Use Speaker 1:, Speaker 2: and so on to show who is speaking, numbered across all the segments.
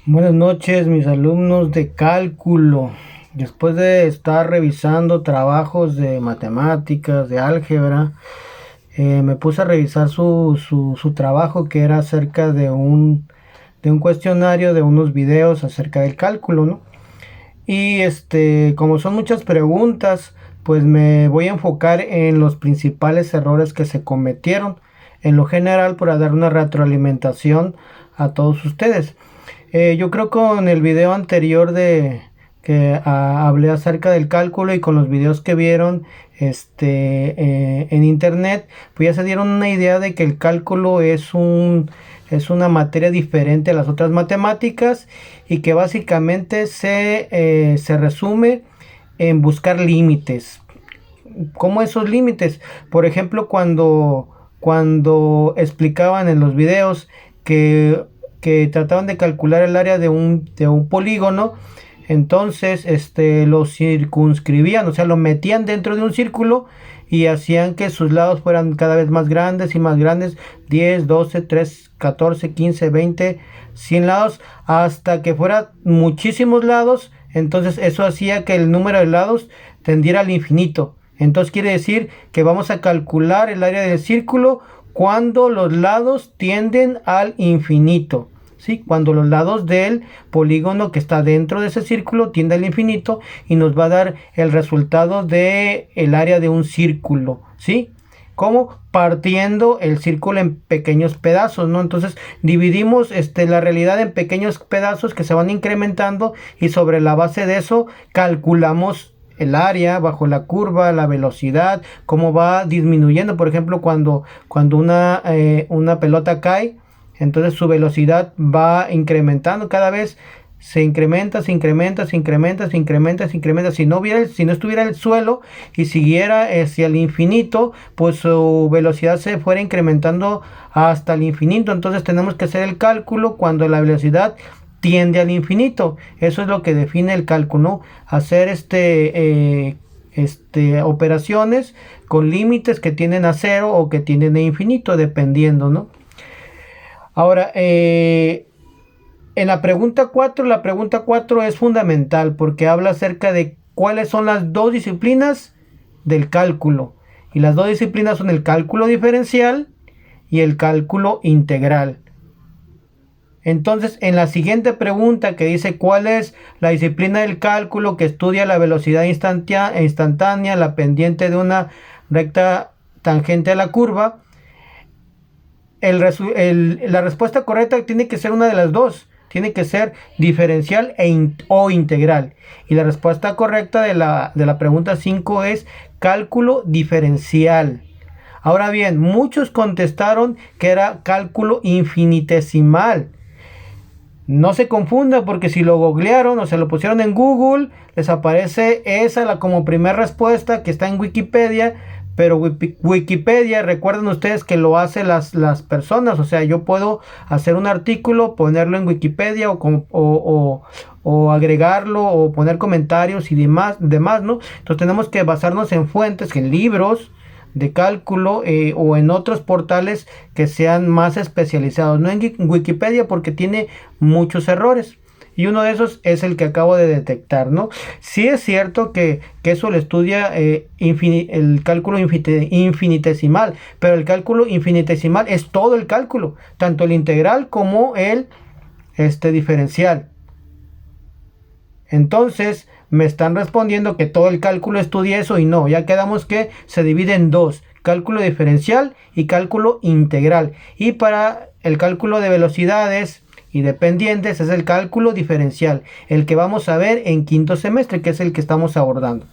Speaker 1: Buenas noches, mis alumnos de cálculo. Después de estar revisando trabajos de matemáticas, de álgebra, me puse a revisar su trabajo, que era acerca de un cuestionario, de unos videos acerca del cálculo, ¿no? Y como son muchas preguntas, pues me voy a enfocar en los principales errores que se cometieron en lo general, para dar una retroalimentación a todos ustedes. Yo creo con el video anterior de que hablé acerca del cálculo, y con los videos que vieron en internet, pues ya se dieron una idea de que el cálculo es una materia diferente a las otras matemáticas, y que básicamente se resume en buscar límites. ¿Cómo esos límites? Por ejemplo, cuando explicaban en los videos que trataban de calcular el área de un polígono, entonces lo circunscribían, o sea, lo metían dentro de un círculo y hacían que sus lados fueran cada vez más grandes y más grandes: 10, 12, 3, 14, 15, 20, 100 lados, hasta que fuera muchísimos lados. Entonces eso hacía que el número de lados tendiera al infinito. Entonces quiere decir que vamos a calcular el área del círculo cuando los lados tienden al infinito. ¿Sí? Cuando los lados del polígono que está dentro de ese círculo tiende al infinito, y nos va a dar el resultado de el área de un círculo. ¿Sí? Como partiendo el círculo en pequeños pedazos, ¿no? Entonces dividimos la realidad en pequeños pedazos que se van incrementando, y sobre la base de eso calculamos el área bajo la curva, la velocidad, cómo va disminuyendo. Por ejemplo, cuando una pelota cae, entonces su velocidad va incrementando cada vez. Se incrementa, se incrementa, se incrementa, se incrementa, se incrementa. Si no estuviera el suelo y siguiera hacia el infinito, pues su velocidad se fuera incrementando hasta el infinito. Entonces tenemos que hacer el cálculo cuando la velocidad tiende al infinito. Eso es lo que define el cálculo, ¿no? Hacer operaciones con límites que tienden a cero o que tienden a infinito, dependiendo, ¿no? Ahora, en la pregunta 4 es fundamental, porque habla acerca de cuáles son las dos disciplinas del cálculo. Y las dos disciplinas son el cálculo diferencial y el cálculo integral. Entonces, en la siguiente pregunta, que dice cuál es la disciplina del cálculo que estudia la velocidad instantánea, la pendiente de una recta tangente a la curva, la respuesta correcta tiene que ser una de las dos. Tiene que ser diferencial o integral. Y la respuesta correcta de la pregunta 5 es cálculo diferencial. Ahora bien, muchos contestaron que era cálculo infinitesimal. No se confunda, porque si lo googlearon o se lo pusieron en Google, les aparece esa como primera respuesta que está en Wikipedia. Pero Wikipedia, recuerden ustedes que lo hacen las personas. O sea, yo puedo hacer un artículo, ponerlo en Wikipedia o agregarlo o poner comentarios y demás, ¿no? Entonces tenemos que basarnos en fuentes, en libros de cálculo, o en otros portales que sean más especializados, no en Wikipedia, porque tiene muchos errores. Y uno de esos es el que acabo de detectar, ¿no? Sí es cierto que eso lo estudia el cálculo infinitesimal, pero el cálculo infinitesimal es todo el cálculo, tanto el integral como el diferencial. Entonces me están respondiendo que todo el cálculo estudia eso, y no, ya quedamos que se divide en dos: cálculo diferencial y cálculo integral. Y para el cálculo de velocidades y de pendientes es el cálculo diferencial, el que vamos a ver en quinto semestre, que es el que estamos abordando.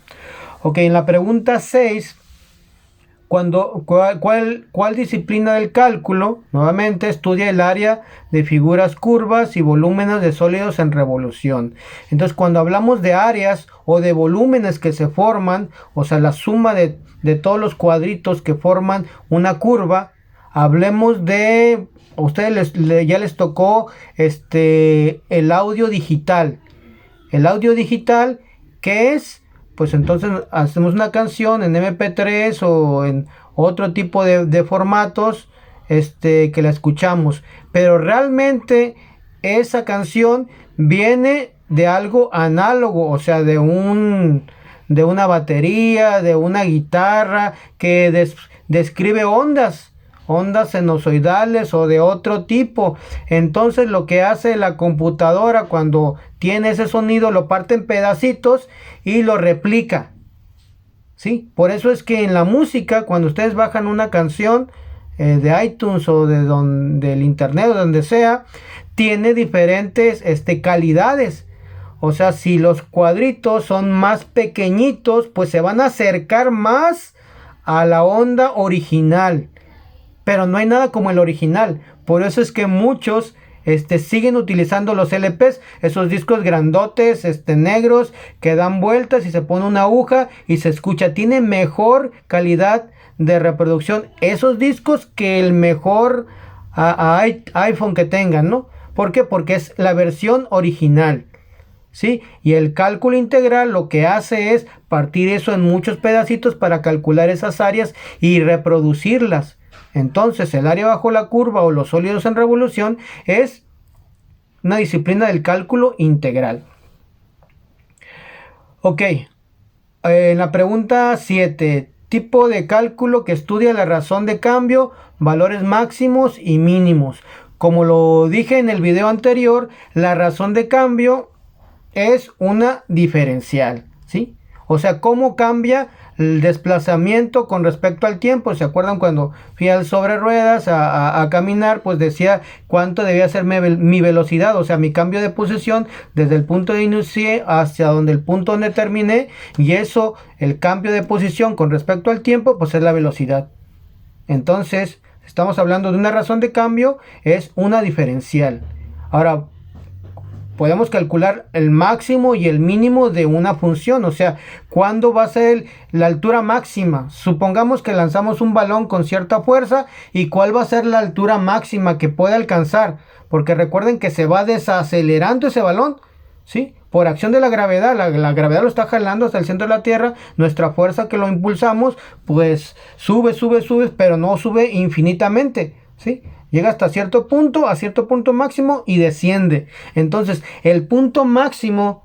Speaker 1: Ok, en la pregunta 6, ¿cuál disciplina del cálculo nuevamente estudia el área de figuras curvas y volúmenes de sólidos en revolución? Entonces, cuando hablamos de áreas o de volúmenes que se forman, o sea, la suma de todos los cuadritos que forman una curva, hablemos de... A ustedes ya les tocó el audio digital. El audio digital, ¿qué es? Pues entonces hacemos una canción en MP3 o en otro tipo de formatos, que la escuchamos. Pero realmente esa canción viene de algo análogo, o sea, de una batería, de una guitarra que describe ondas sinusoidales o de otro tipo. Entonces lo que hace la computadora cuando tiene ese sonido, lo parte en pedacitos y lo replica. ¿Sí? Por eso es que en la música, cuando ustedes bajan una canción de iTunes o del internet o donde sea, tiene diferentes calidades. O sea, si los cuadritos son más pequeñitos, pues se van a acercar más a la onda original. Pero no hay nada como el original. Por eso es que muchos siguen utilizando los LPs, esos discos grandotes, negros, que dan vueltas y se pone una aguja y se escucha. Tiene mejor calidad de reproducción esos discos que el mejor iPhone que tengan, ¿no? ¿Por qué? Porque es la versión original. ¿Sí? Y el cálculo integral lo que hace es partir eso en muchos pedacitos para calcular esas áreas y reproducirlas. Entonces el área bajo la curva o los sólidos en revolución es una disciplina del cálculo integral. Ok, en la pregunta 7, tipo de cálculo que estudia la razón de cambio, valores máximos y mínimos. Como lo dije en el video anterior, la razón de cambio es una diferencial, ¿sí? O sea, cómo cambia el desplazamiento con respecto al tiempo. ¿Se acuerdan cuando fui al sobre ruedas a caminar? Pues decía cuánto debía ser mi velocidad, o sea, mi cambio de posición desde el punto de inicio hacia donde el punto donde terminé. Y eso, el cambio de posición con respecto al tiempo, pues es la velocidad. Entonces, estamos hablando de una razón de cambio, es una diferencial. Ahora, podemos calcular el máximo y el mínimo de una función, o sea, cuándo va a ser la altura máxima. Supongamos que lanzamos un balón con cierta fuerza y cuál va a ser la altura máxima que puede alcanzar, porque recuerden que se va desacelerando ese balón, ¿sí? Por acción de la gravedad, la gravedad lo está jalando hasta el centro de la Tierra, nuestra fuerza que lo impulsamos, pues sube, pero no sube infinitamente, ¿sí? Llega hasta cierto punto, a cierto punto máximo y desciende. Entonces, el punto máximo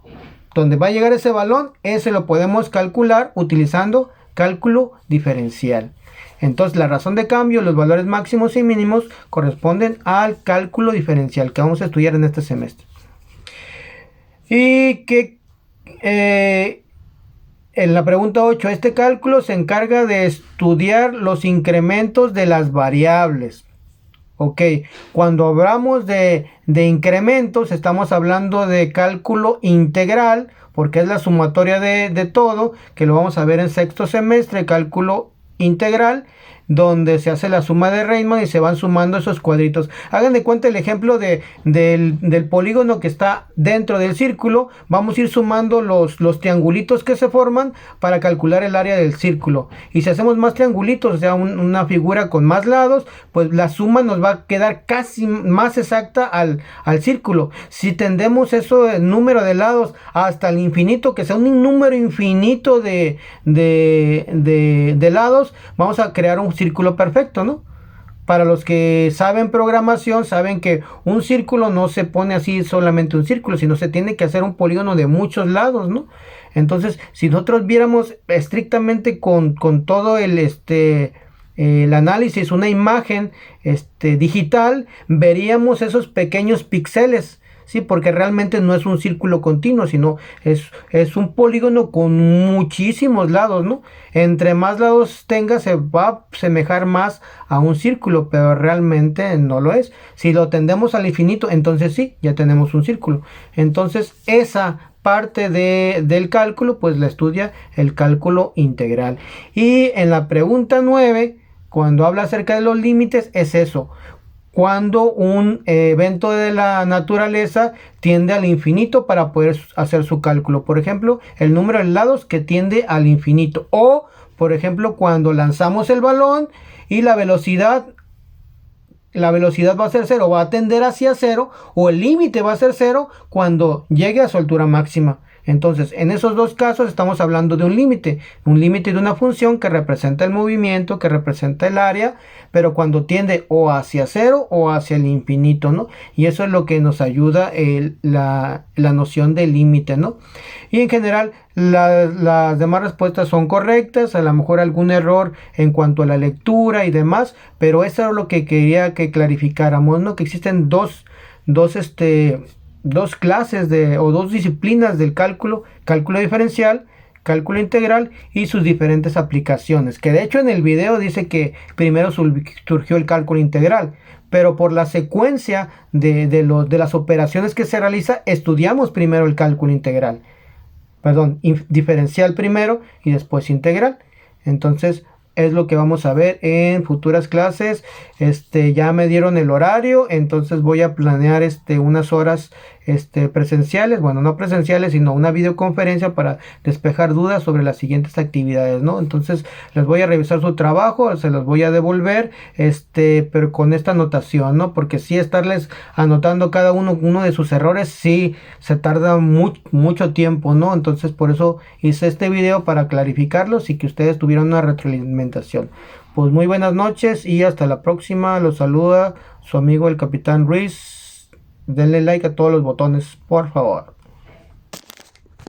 Speaker 1: donde va a llegar ese balón, ese lo podemos calcular utilizando cálculo diferencial. Entonces, la razón de cambio, los valores máximos y mínimos corresponden al cálculo diferencial que vamos a estudiar en este semestre. Y que en la pregunta 8, este cálculo se encarga de estudiar los incrementos de las variables. Ok, cuando hablamos de incrementos, estamos hablando de cálculo integral, porque es la sumatoria de todo, que lo vamos a ver en sexto semestre, cálculo integral, donde se hace la suma de Riemann y se van sumando esos cuadritos. Hagan de cuenta el ejemplo del polígono que está dentro del círculo. Vamos a ir sumando los triangulitos que se forman para calcular el área del círculo. Y si hacemos más triangulitos, o sea, una figura con más lados, pues la suma nos va a quedar casi más exacta al círculo. Si tendemos eso, el número de lados hasta el infinito, que sea un número infinito de lados, vamos a crear un círculo perfecto, ¿no? Para los que saben programación, saben que un círculo no se pone así solamente un círculo, sino se tiene que hacer un polígono de muchos lados, ¿no? Entonces, si nosotros viéramos estrictamente con todo el análisis, una imagen digital, veríamos esos pequeños píxeles. Sí, porque realmente no es un círculo continuo, sino es un polígono con muchísimos lados, ¿no? Entre más lados tenga, se va a asemejar más a un círculo, pero realmente no lo es. Si lo tendemos al infinito, entonces sí, ya tenemos un círculo. Entonces, esa parte del cálculo, pues la estudia el cálculo integral. Y en la pregunta 9, cuando habla acerca de los límites, es eso. Cuando un evento de la naturaleza tiende al infinito para poder hacer su cálculo. Por ejemplo, el número de lados que tiende al infinito. O, por ejemplo, cuando lanzamos el balón y la velocidad va a ser cero, va a tender hacia cero, o el límite va a ser cero cuando llegue a su altura máxima. Entonces, en esos dos casos estamos hablando de un límite de una función que representa el movimiento, que representa el área, pero cuando tiende o hacia cero o hacia el infinito, ¿no? Y eso es lo que nos ayuda la noción de límite, ¿no? Y en general, las demás respuestas son correctas, a lo mejor algún error en cuanto a la lectura y demás, pero eso es lo que quería que clarificáramos, ¿no? Que existen dos clases o dos disciplinas del cálculo: cálculo diferencial, cálculo integral y sus diferentes aplicaciones. Que de hecho en el video dice que primero surgió el cálculo integral, pero por la secuencia de las operaciones que se realiza, estudiamos primero el cálculo integral. Perdón, diferencial primero y después integral. Entonces es lo que vamos a ver en futuras clases. Ya me dieron el horario, entonces voy a planear unas horas presenciales, bueno, no presenciales, sino una videoconferencia para despejar dudas sobre las siguientes actividades, ¿no? Entonces les voy a revisar su trabajo, se los voy a devolver, pero con esta anotación, ¿no? Porque si estarles anotando cada uno de sus errores, sí se tarda mucho tiempo, ¿no? Entonces por eso hice este video, para clarificarlos y que ustedes tuvieran una retroalimentación. Pues muy buenas noches y hasta la próxima. Los saluda su amigo el Capitán Ruiz. Denle like a todos los botones, por favor.